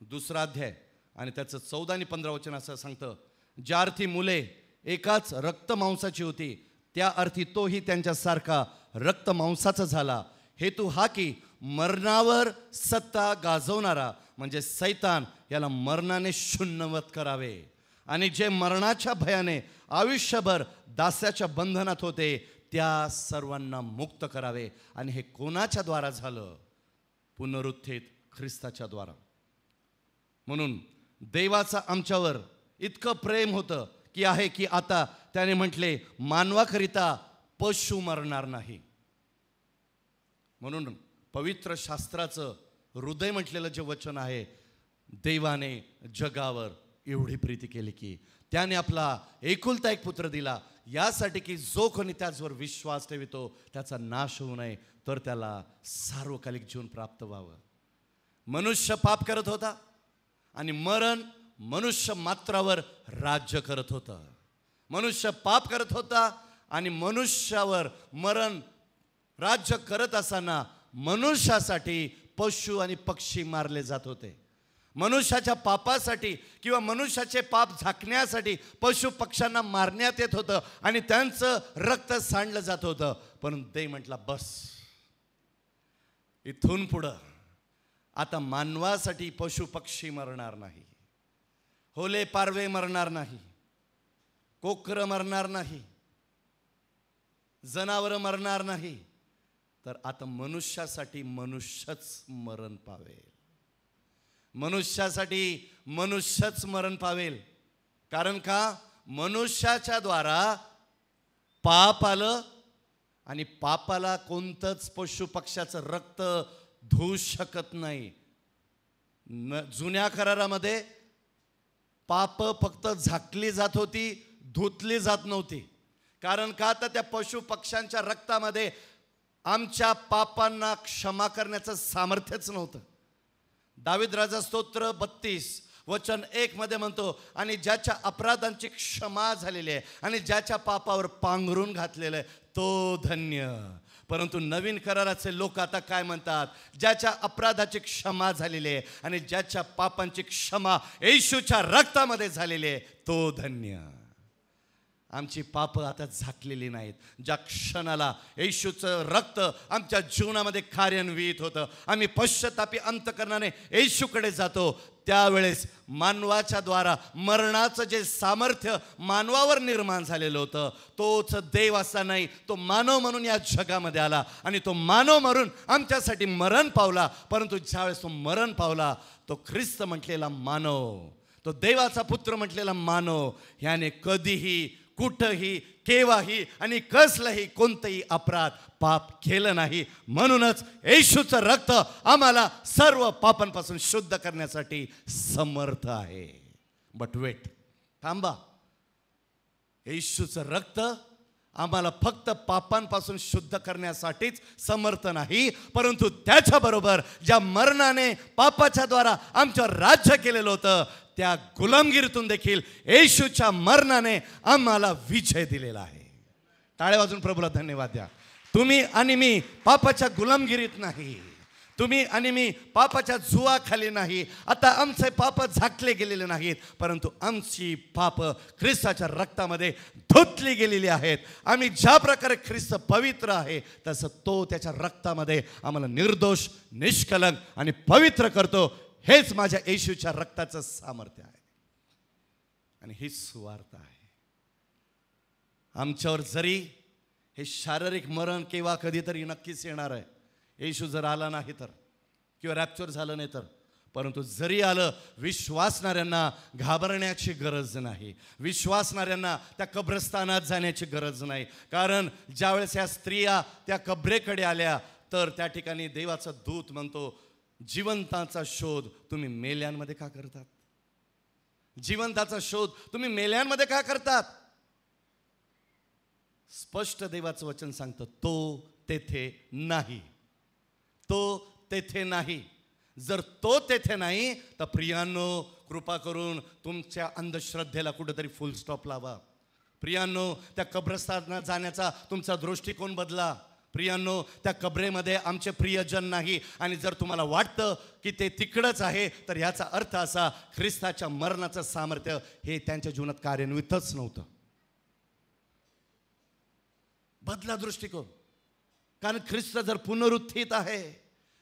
Speaker 1: 2 अध्याय आणि त्याचं 14 आणि 15 वचन असं सांगतं, ज्या अर्थी मुले एकाच रक्तमांसाची होती त्या अर्थी तोही त्यांच्यासारखा रक्तमांसाचा झाला. हेतू हा की मरणावर सत्ता गाजवणारा म्हणजे सैतान याला मरणाने शून्यवत करावे आणि जे मरणाच्या भयाने आयुष्यभर दास्याच्या बंधनात होते त्या सर्वांना मुक्त करावे. आणि हे कोणाच्या द्वारा झालं? पुनरुत्थित ख्रिस्ताच्या द्वारा. म्हणून देवाचा आमच्यावर इतकं प्रेम होतं की आहे की आता त्याने म्हटले मानवाकरिता पशु मरणार नाही. म्हणून पवित्र शास्त्राचं हृदय म्हटलेलं जे वचन आहे, देवाने जगावर एवढी प्रीती केली की त्याने आपला एकुलता एक पुत्र दिला यासाठी की जो कोणी त्याचवर विश्वास ठेवितो त्याचा नाश होऊ नये तर त्याला सार्वकालिक जीवन प्राप्त व्हावं. मनुष्य पाप करत होता आणि मरण मनुष्य मात्रावर राज्य करत होतं. मनुष्य पाप करत होता आणि मनुष्यावर मरण राज्य करत असताना मनुष्यासाठी पशु आणि पक्षी मारले जात होते. मनुष्याच्या पापासाठी किंवा मनुष्याचे पाप झाकण्यासाठी पशु पक्ष्यांना मारण्यात येत होतं आणि त्यांचं रक्त सांडलं जात होतं. पण ते म्हटलं बस, इथून पुढं आता मानवासाठी पशु पक्षी मरणार नाही, होले पारवे मरणार नाही, कोकरं मरणार नाही, जनावरं मरणार नाही, तर आता मनुष्यासाठी मनुष्यच मरण पावेल. मनुष्यासाठी मनुष्यच मरण पावेल. कारण का? मनुष्याच्या द्वारा पाप आलं आणि पापाला कोणतंच पशु पक्ष्याचं रक्त धुवू शकत नाही. जुन्या करारामध्ये पाप फक्त झाकली जात होती, धुतली जात नव्हती. कारण का? तर त्या पशु पक्ष्यांच्या रक्तामध्ये आमच्या पापांना क्षमा करण्याचं सामर्थ्यच नव्हतं. दावीद राजा स्तोत्र 32 वचन 1 मध्ये म्हणतो, आणि ज्याच्या अपराधांची क्षमा झालेली आहे आणि ज्याच्या पापावर पांघरून घातलेलं आहे तो धन्य. परंतु नवीन कराराचे लोक आता काय म्हणतात? ज्याच्या अपराधाची क्षमा झालेली आहे आणि ज्याच्या पापांची क्षमा येशूच्या रक्तामध्ये झालेली आहे तो धन्य. आमची पापं आता झाकलेली नाहीत. ज्या क्षणाला येशूचं रक्त आमच्या जीवनामध्ये कार्यान्वित होतं, आम्ही पश्चातापी अंतकरणाने येशूकडे जातो, त्यावेळेस मानवाच्या द्वारा मरणाचं जे सामर्थ्य मानवावर निर्माण झालेलं होतं, तोच देव असा नाही, तो मानव म्हणून या जगामध्ये आला आणि तो मानव म्हणून आमच्यासाठी मरण पावला. परंतु ज्यावेळेस तो मरण पावला, तो ख्रिस्त म्हटलेला मानव, तो देवाचा पुत्र म्हटलेला मानव, ह्याने कधीही कुठंही केव्हाही आणि कसलंही कोणतंही अपराध पाप केलं नाही. म्हणूनच येशूचं रक्त आम्हाला सर्व पापांपासून शुद्ध करण्यासाठी समर्थ आहे. बट वेट, थांबा. येशूचं रक्त आम्हाला फक्त पापांपासून शुद्ध करण्यासाठीच समर्थ नाही, परंतु त्याच्याबरोबर ज्या मरणाने पापाच्या द्वारा आमच्यावर राज्य केलेलं होतं, त्या गुलामगिरीतून देखील येशूच्या मरणाने आम्हाला विजय दिलेला आहे. टाळ्या वाजून प्रभूला धन्यवाद द्या. तुम्ही आणि मी पापाच्या गुलामगिरीत नाही, तुम्ही आणि मी पापाच्या जुवाखाली नाही. आता आमचे पाप झाकले गेलेले नाहीत, परंतु आमची पाप ख्रिस्ताच्या रक्तामध्ये धुतली गेलेली आहेत. आम्ही ज्या प्रकारे ख्रिस्त पवित्र आहे, तसं तो त्याच्या रक्तामध्ये आम्हाला निर्दोष, निष्कलंक आणि पवित्र करतो. हेच माझ्या येशूच्या रक्ताचं सामर्थ्य आहे आणि हीच सुवार्ता आहे. आमच्यावर जरी हे शारीरिक मरण केव्हा कधीतरी नक्कीच येणार आहे, येशू जर आला नाही तर, किंवा रॅप्चर झालं नाही तर, परंतु जरी आलं, विश्वासणाऱ्यांना घाबरण्याची गरज नाही. विश्वासणाऱ्यांना त्या कब्रस्थानात जाण्याची गरज नाही. कारण ज्यावेळेस या स्त्रिया त्या कब्रेकडे आल्या, तर त्या ठिकाणी देवाचा दूत म्हणतो, जिवंताचा शोध तुम्ही मेल्यांमध्ये का करतात? जिवंताचा शोध तुम्ही मेल्यांमध्ये का करतात? स्पष्ट देवाचं वचन सांगतं, तो तेथे नाही, तो तेथे नाही. जर तो तेथे नाही तर प्रियांनो, कृपा करून तुमच्या अंधश्रद्धेला कुठेतरी फुल स्टॉप लावा. प्रियांनो, त्या कब्रस्थानात जाण्याचा तुमचा दृष्टिकोन बदला. प्रियांनो, त्या कब्रेमध्ये आमचे प्रियजन नाही, आणि जर तुम्हाला वाटतं की ते तिकडंच आहे, तर याचा अर्थ असा, ख्रिस्ताच्या मरणाचं सामर्थ्य हे त्यांच्या जीवनात कार्यान्वितच नव्हतं. बदला दृष्टिकोन. कारण ख्रिस्त जर पुनरुत्थित आहे,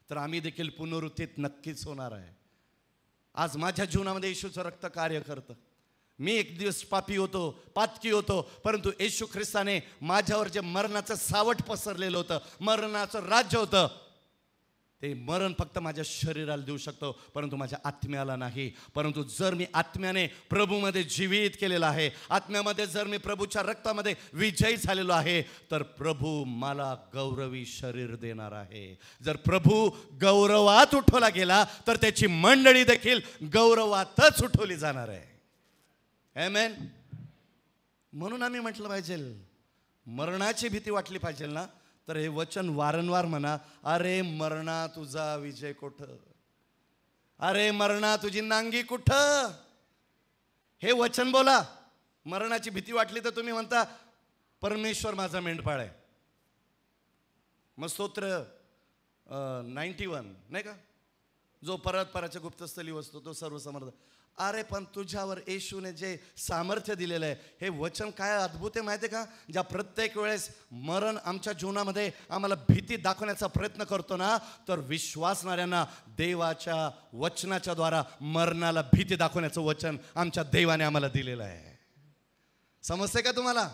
Speaker 1: तर आम्ही देखील पुनरुत्थित नक्कीच होणार आहे. आज माझ्या जीवनामध्ये येशूचं रक्त कार्य करतं. मी एक दिवस पापी होतो, पातकी होतो, परंतु येशू ख्रिस्ताने माझ्यावर जे मरणाचं सावट पसरलेलं होतं, मरणाचं राज्य होतं, ते मरण फक्त माझ्या शरीराला देऊ शकतो, परंतु माझ्या आत्म्याला नाही. परंतु जर मी आत्म्याने प्रभूमध्ये जीवित केलेलं आहे, आत्म्यामध्ये जर मी प्रभूच्या रक्तामध्ये विजयी झालेलो आहे, तर प्रभू मला गौरवी शरीर देणार आहे. जर प्रभू गौरवात उठवला गेला, तर त्याची मंडळी देखील गौरवातच उठवली जाणार आहे. आमेन. म्हणून आम्ही म्हटलं पाहिजे, मरणाची भीती वाटली पाहिजे ना, तर हे वचन वारंवार म्हणा, अरे मरणा तुझा विजय कुठं, अरे मरणा तुझी नांगी कुठं. हे वचन बोला. मरणाची भीती वाटली तर तुम्ही म्हणता, परमेश्वर माझा मेंढपाळ आहे. मग स्तोत्र 91 नाही का, जो परतपराच्या गुप्तस्थली वसतो तो सर्वसमर्थ. अरे पण तुझ्यावर येशूने जे सामर्थ्य दिलेलं आहे, हे वचन काय अद्भुत आहे माहिती आहे का. ज्या प्रत्येक वेळेस मरण आमच्या जीवनामध्ये आम्हाला भीती दाखवण्याचा प्रयत्न करतो ना, तर विश्वासणाऱ्यांना देवाच्या वचनाच्या द्वारा मरणाला भीती दाखवण्याचं वचन आमच्या देवाने आम्हाला दिलेलं आहे. समजते का तुम्हाला?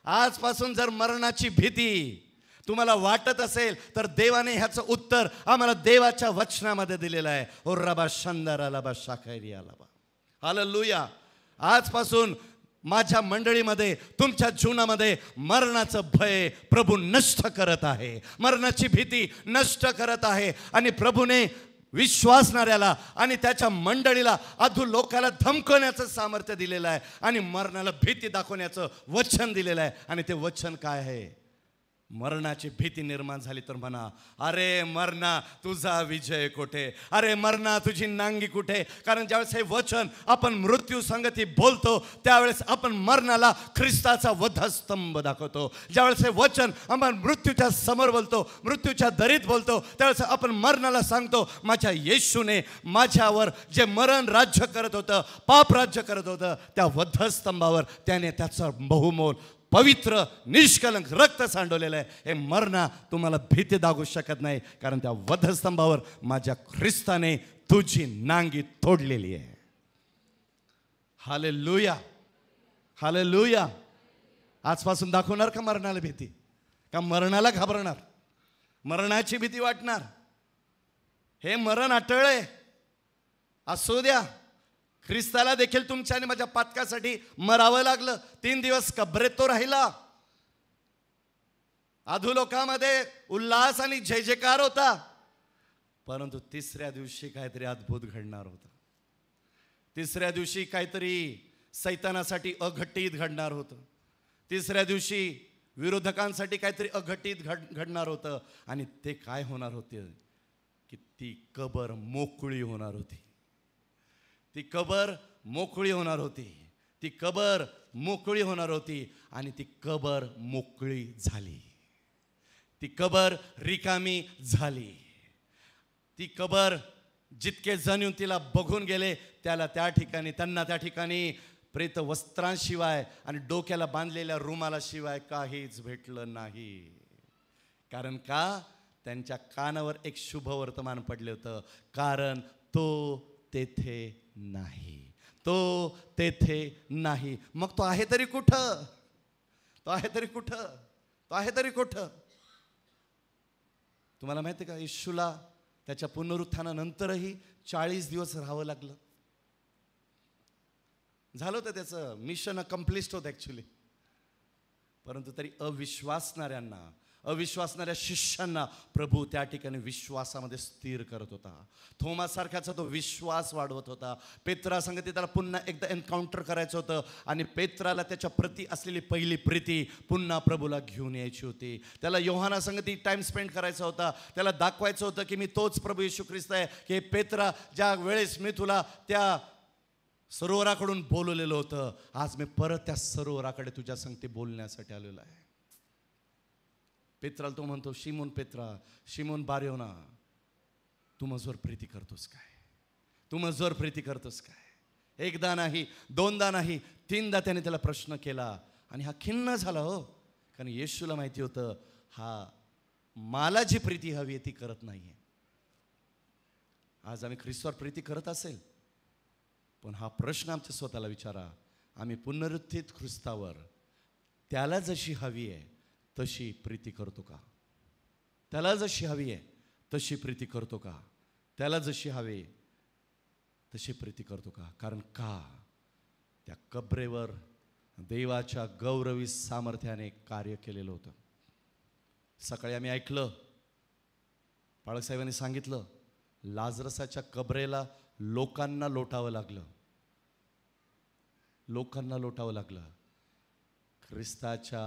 Speaker 1: आजपासून जर मरणाची भीती तुम्हाला वाटत असेल, तर देवाने ह्याचं उत्तर आम्हाला देवाच्या वचनामध्ये दिलेलं आहे. ओ रबा शंदरा लबा शाखैरिया लबा. हालेलुया. आजपासून माझ्या मंडळीमध्ये, तुमच्या जीवनामध्ये मरणाचं भय प्रभू नष्ट करत आहे, मरणाची भीती नष्ट करत आहे. आणि प्रभूने विश्वासणाऱ्याला आणि त्याच्या मंडळीला, अधू लोकाला धमकवण्याचं सामर्थ्य दिलेलं आहे आणि मरणाला भीती दाखवण्याचं वचन दिलेलं आहे. आणि ते वचन काय आहे? मरणाची भीती निर्माण झाली तर म्हणा, अरे मरणा तुझा विजय कुठे, अरे मरणा तुझी नांगी कुठे. कारण ज्यावेळेस हे वचन आपण मृत्यू संगती बोलतो त्यावेळेस आपण मरणाला ख्रिस्ताचा वधस्तंभ दाखवतो. ज्यावेळेस हे वचन आपण मृत्यूच्या समोर बोलतो, मृत्यूच्या दरीत बोलतो, त्यावेळेस आपण मरणाला सांगतो, माझ्या येशूने माझ्यावर जे मरण राज्य करत होतं, पाप राज्य करत होतं, त्या वधस्तंभावर त्याने त्याचा बहुमोल पवित्र निष्कलंक रक्त सांडवलेलं आहे. हे मरणा तुम्हाला भीती दागू शकत नाही, कारण त्या वधस्तंभावर माझ्या ख्रिस्ताने तुझी नांगी तोडलेली आहे. Hallelujah, hallelujah. आजपासून दाखवणार का मरणाला भीती? का मरणाला घाबरणार, मरणाची भीती वाटणार? हे मरण अटळ असू द्या. ख्रिस्ताला देखील तुमच्या आणि माझ्या पातकासाठी मरावं लागलं. 3 दिवस कबरेत तो राहिला. अधोलोकामध्ये उल्हास आणि जय जयकार होता, परंतु तिसऱ्या दिवशी काहीतरी अद्भुत घडणार होतं. तिसऱ्या दिवशी काहीतरी सैतानासाठी अघटित घडणार होतं. तिसऱ्या दिवशी विरोधकांसाठी काहीतरी अघटित घडणार होतं. आणि ते काय होणार होते की ती कबर मोकळी होणार होती. ती कबर मोकळी होणार होती. ती कबर मोकळी होणार होती. आणि ती कबर मोकळी झाली. ती कबर रिकामी झाली. ती कबर जितके जण येऊन तिला बघून गेले त्यांना त्या ठिकाणी प्रेत वस्त्रांशिवाय आणि डोक्याला बांधलेल्या रुमालाशिवाय काहीच भेटलं नाही. कारण का? त्यांच्या कानावर एक शुभ वर्तमान पडले होतं. कारण तो तेथे नाही, तो तेथे नाही. मग तो आहे तरी कुठं? तो आहे तरी कुठं? तो आहे तरी कुठं? तुम्हाला माहिती आहे का, येशूला त्याच्या पुनरुत्थानानंतरही 40 दिवस राहावं लागलं. झालं होतं त्याचं मिशन अकम्प्लिश्ड होतं ॲक्च्युली. परंतु तरी अविश्वासणाऱ्या शिष्यांना प्रभू त्या ठिकाणी विश्वासामध्ये स्थिर करत होता. थोमासारखाचा तो विश्वास वाढवत होता. पेत्रा संगती त्याला पुन्हा एकदा एन्काउंटर करायचं होतं आणि पेत्राला त्याच्या प्रती असलेली पहिली प्रीती पुन्हा प्रभूला घेऊन यायची होती. त्याला योहाना संगती टाइम स्पेंड करायचा होता. त्याला दाखवायचं होतं की मी तोच प्रभू येशू ख्रिस्त आहे, की पेत्रा ज्या वेळेस मी तुला त्या सरोवराकडून बोलवलेलं होतं, आज मी परत त्या सरोवराकडे तुझ्या संगती बोलण्यासाठी आलेलो आहे. पेत्राला तो म्हणतो, शिमोन पेत्रा, शिमोन बारयोना, तू माझ्यावर प्रीती करतोस काय? तू माझ्यावर प्रीती करतोस काय? एकदा नाही, दोनदा नाही, 3दा त्याने त्याला प्रश्न केला. आणि हा खिन्न झाला हो, कारण येशूला माहिती होतं हा मला जी प्रीती हवी आहे ती करत नाहीये. आज आम्ही ख्रिस्तावर प्रीती करत असेल, पण हा प्रश्न आमच्या स्वतःला विचारा, आम्ही पुनरुत्थित ख्रिस्तावर त्याला जशी हवी आहे तशी प्रीती करतो का? त्याला जशी हवी आहे तशी प्रीती करतो का? त्याला जशी हवी तशी प्रीती करतो का? कारण का त्या कबरेवर देवाच्या गौरवी सामर्थ्याने कार्य केलेलं होतं. सकाळी आम्ही ऐकलं, पाळकसाहेबांनी सांगितलं, लाजरसाच्या कबरेला लोकांना लोटावं लागलं. लोकांना लोटावं लागलं. ख्रिस्ताच्या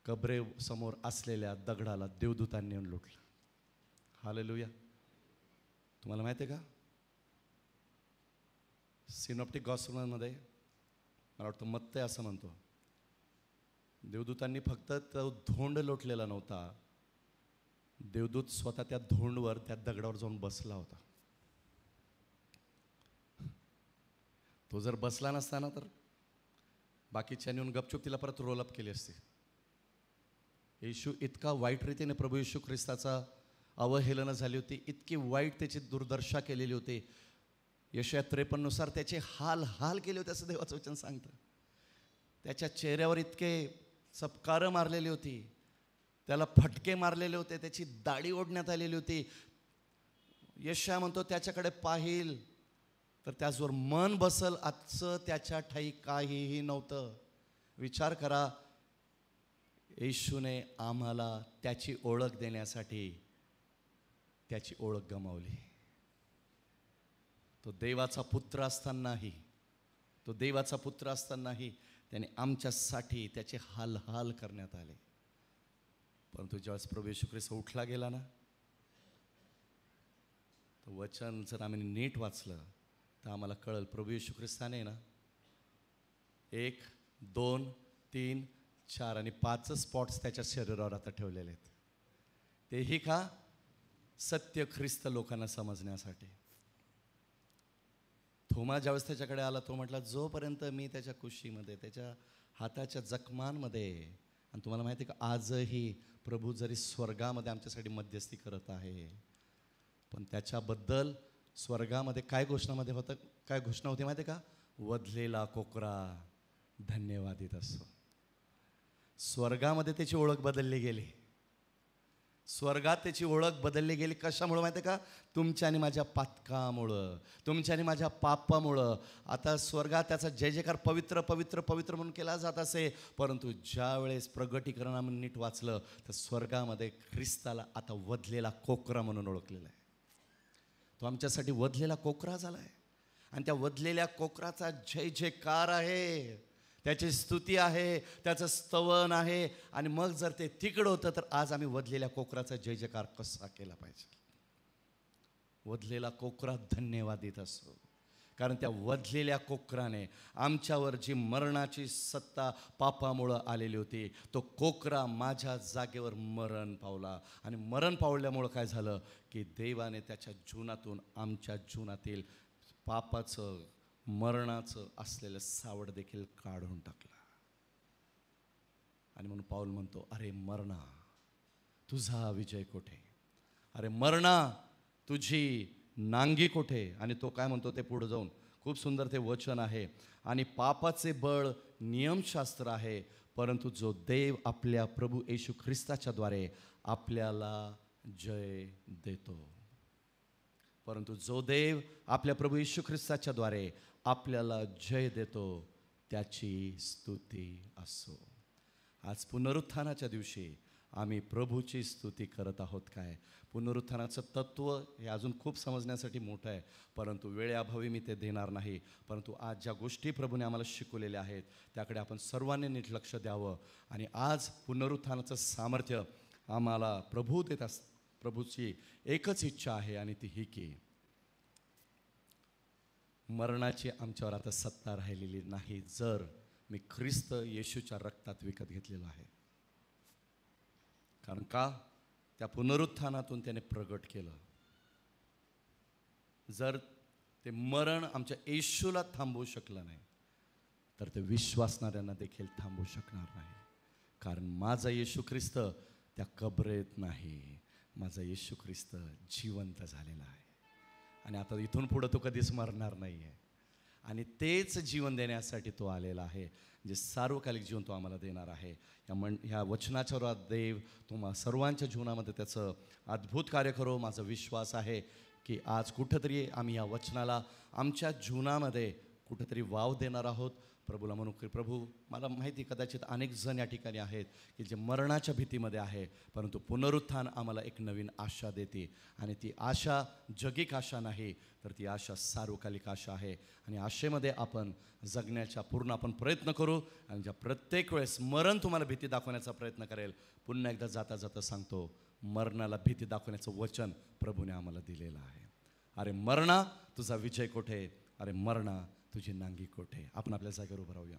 Speaker 1: कबरे समोर असलेल्या दगडाला देवदूतांनी येऊन लोटलं. हालेलुया. तुम्हाला माहिती आहे का, सिनॉप्टिक गॉस्पेलमध्ये मला वाटतं मत्तय असं म्हणतो, देवदूतांनी फक्त तो धोंड लोटलेला नव्हता, देवदूत स्वतः त्या धोंडवर, त्या दगडावर जाऊन बसला होता. तो जर बसला नसताना तर बाकीच्यांनी येऊन गपचूप तिला परत रोलअप केली असती. येशू इतका वाईट रीतीने प्रभू येशू ख्रिस्ताचा अवहेलना झाली होती, इतकी वाईट त्याची दुर्दशा केलेली होती. यशया 53 त्याचे हाल केले होते असं देवाचं वचन सांगतं. त्याच्या चेहऱ्यावर इतके चपकारं मारलेली होती, त्याला फटके मारलेले होते, त्याची दाढी ओढण्यात आलेली होती. यशया म्हणतो त्याच्याकडे पाहिल तर त्याचवर मन बसल आजचं त्याच्या ठाई काहीही नव्हतं. विचार करा, येशूने आम्हाला त्याची ओळख देण्यासाठी त्याची ओळख गमावली. तो देवाचा पुत्र असतानाही त्याने आमच्यासाठी त्याचे हाल हाल करण्यात आले. परंतु ज्यावेळेस प्रभू येशू ख्रिस्त उठला गेला ना, तर वचन जर आम्ही नीट वाचलं तर आम्हाला कळलं प्रभू येशू ख्रिस्ताने ना 1, 2, 3, 4 आणि 5 स्पॉट्स त्याच्या शरीरावर आता ठेवलेले आहेत. तेही का? सत्य ख्रिस्त लोकांना समजण्यासाठी. थोमा ज्यावेळेस त्याच्याकडे आला, तो म्हटला जोपर्यंत मी त्याच्या कुशीमध्ये, त्याच्या हाताच्या जखमांमध्ये, आणि तुम्हाला माहिती आहे का आजही प्रभू जरी स्वर्गामध्ये आमच्यासाठी मध्यस्थी करत आहे, पण त्याच्याबद्दल स्वर्गामध्ये काय घोषणामध्ये होतं, काय घोषणा होती माहिती आहे का? वधलेला कोकरा धन्यवादित असो. स्वर्गामध्ये त्याची ओळख बदलली गेली. स्वर्गात त्याची ओळख बदलली गेली. कशामुळं माहिती आहे का? तुमच्या आणि माझ्या पातकामुळं, तुमच्या आणि माझ्या पापामुळं. आता स्वर्गात त्याचा जय जयकार पवित्र पवित्र पवित्र म्हणून केला जात असे, परंतु ज्या वेळेस प्रगटीकरण आम्ही नीट वाचलं तर स्वर्गामध्ये ख्रिस्ताला आता वधलेला कोकरा म्हणून ओळखलेला आहे. तो आमच्यासाठी वधलेला कोकरा झाला आहे, आणि त्या वधलेल्या कोकराचा जय जयकार आहे, त्याची स्तुती आहे, त्याचं स्तवन आहे. आणि मग जर ते तिकडं होतं तर आज आम्ही वधलेल्या कोकराचा जय जयकार कसा केला पाहिजे? वधलेला कोकरा धन्यवादित असो, कारण त्या वधलेल्या कोकराने आमच्यावर जी मरणाची सत्ता पापामुळं आलेली होती, तो कोकरा माझ्या जागेवर मरण पावला. आणि मरण पावल्यामुळं काय झालं की देवाने त्याच्या जीवनातून आमच्या जीवनातील पापाचं, मरणाचं असलेलं सावड देखील काढून टाकलं. आणि म्हणून पाऊल म्हणतो, अरे मरणा तुझा विजय कोठे? अरे मरणा तुझी नांगी कोठे? आणि तो काय म्हणतो ते पुढे जाऊन खूप सुंदर ते वचन आहे. आणि पापाचे बळ नियमशास्त्र आहे, परंतु जो देव आपल्या प्रभू येशू ख्रिस्ताच्या द्वारे आपल्याला जय देतो. परंतु जो देव आपल्या प्रभू येशू ख्रिस्ताच्या द्वारे आपल्याला जय देतो त्याची स्तुती असो. आज पुनरुत्थानाच्या दिवशी आम्ही प्रभूची स्तुती करत आहोत काय? पुनरुत्थानाचं तत्त्व हे अजून खूप समजण्यासाठी मोठं आहे, परंतु वेळेअभावी मी ते देणार नाही. परंतु आज ज्या गोष्टी प्रभूने आम्हाला शिकवलेल्या आहेत त्याकडे आपण सर्वांनी नीट लक्ष द्यावं. आणि आज पुनरुत्थानाचं सामर्थ्य आम्हाला प्रभू देत असतात. प्रभूची एकच इच्छा आहे आणि ती ही की मरणाची आमच्यावर आता सत्ता राहिलेली नाही, जर मी ख्रिस्त येशूच्या रक्तात विकत घेतलेलं आहे. कारण का? त्या पुनरुत्थानातून त्याने प्रगट केलं. जर ते मरण आमच्या येशूला थांबवू शकलं नाही तर ते विश्वासणाऱ्यांना देखील थांबवू शकणार नाही. कारण माझा येशू ख्रिस्त त्या कबरेत नाही, माझा येशू ख्रिस्त जिवंत झालेला आहे. आणि आता इथून पुढं तो कधीच मरणार नाही आहे. आणि तेच जीवन देण्यासाठी तो आलेला आहे, जे सार्वकालिक जीवन तो आम्हाला देणार आहे. ह्या वचनाच्या वर देव तुम्हा सर्वांच्या जीवनामध्ये त्याचं अद्भुत कार्य करो. माझा विश्वास आहे की आज कुठंतरी आम्ही या वचनाला आमच्या जीवनामध्ये कुठंतरी वाव देणार आहोत. प्रभूला म्हणू की प्रभू, मला माहिती कदाचित अनेक जण या ठिकाणी आहेत की जे मरणाच्या भीतीमध्ये आहे, परंतु पुनरुत्थान आम्हाला एक नवीन आशा देते. आणि ती आशा जगिक आशा नाही, तर ती आशा सार्वकालिक आशा आहे. आणि आशेमध्ये आपण जगण्याचा पूर्ण आपण प्रयत्न करू. आणि ज्या प्रत्येक वेळेस मरण तुम्हाला भीती दाखवण्याचा प्रयत्न करेल, पुन्हा एकदा जाता जाता सांगतो, मरणाला भीती दाखवण्याचं वचन प्रभूने आम्हाला दिलेलं आहे. अरे मरणा तुझा विजय कोठे? अरे मरणा तुझी नांगी कोठे? आपण आपल्या जागेवर उभं राहूया.